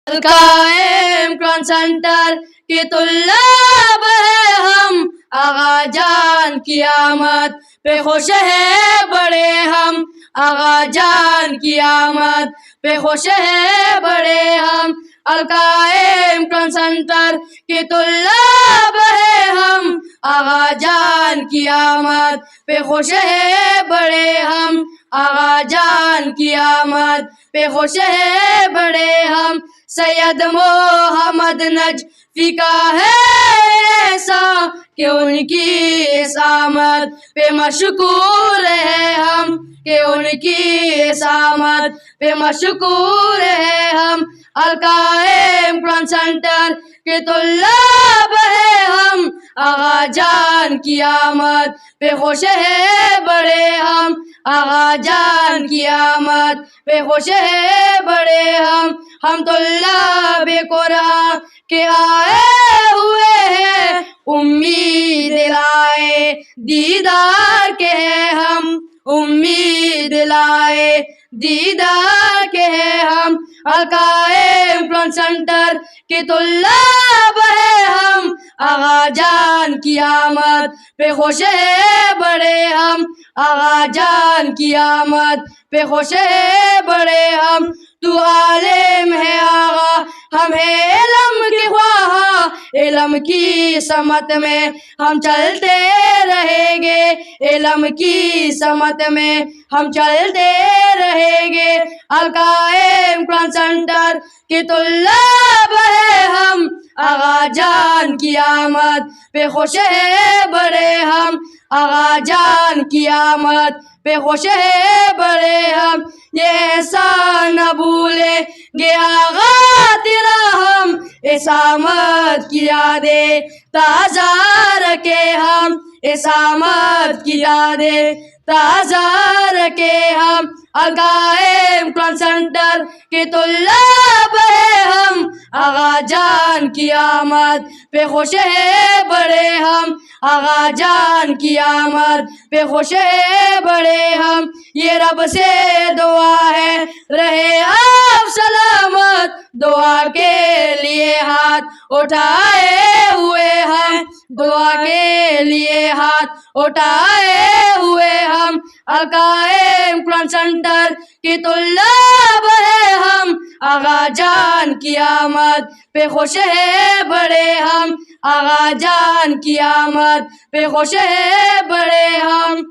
القائم قرآن centre کے طلاب ہے ہم، آغا جان کی آمد پہ خوش ہے بڑے ہم، آغا جان کی آمد پہ خوش ہے بڑے ہم۔ القائم قرآن سینٹر کے طلاب ہے ہم، آغا جان کی آمد پہ خوش ہے بڑے ہم، آغا جان کی آمد پہ خوش ہے بڑے ہم۔ سید محمد نجفی کا ہے ایسا کہ ان کی اس آمد پہ مشکور ہے ہم، کہ ان کی اس آمد پہ مشکور ہے ہم۔ القائم قرآن سینٹر کے طلاب ہے ہم، آغا جان کی آمد پہ خوش ہے بڑے ہم، آغا جان کی آمد پہ خوش ہے بڑے ہم۔ ہم طلاب قرآن کے آئے ہوئے ہیں، امید لائے دیدار کے ہیں ہم، امید لائے دیدار کے ہیں ہم۔ القائم قرآن سینٹر کے طلاب ہے ہم، آغا جان کی آمد پہ خوش ہے بڑے ہم، آغا جان کی آمد پہ خوش ہے بڑے ہم۔ تو عالم ہے آغا، ہم ہیں علم کے خواہاں، علم کی سمت میں ہم چلتے رہیں گے، علم کی سمت میں ہم چلتے رہیں گے۔ القائم قرآن سینٹر کے طلاب ہے ہم، آغا جان کی آمد پہ خوش ہے بڑے ہم، آغا جان کی آمد پہ خوش ہے بڑے ہم۔ یہ احسان نہ بھولیں گے آغا تیرا ہم، اس آمد کی یادیں تازہ رکھے ہم، اس آمد کی یادیں تازہ رکھے ہم۔ القائم قرآن سینٹر کے طلاب ہے ہم، آغا جان کی آمد پہ خوش ہے بڑے ہم، آغا جان کی آمد پہ خوش ہے بڑے ہم۔ یہ رب سے دعا ہے رہے آپ سلامت، دعا کے لیے ہاتھ اٹھائے ہوئے ہم، دعا کے لیے ہاتھ اٹھائے ہوئے ہم۔ القائم قرآن سینٹر کے طلاب ہے ہم، آغا جان کی آمد پہ خوش ہے بڑے ہم، آغا جان کی آمد پہ خوش ہے بڑے ہم۔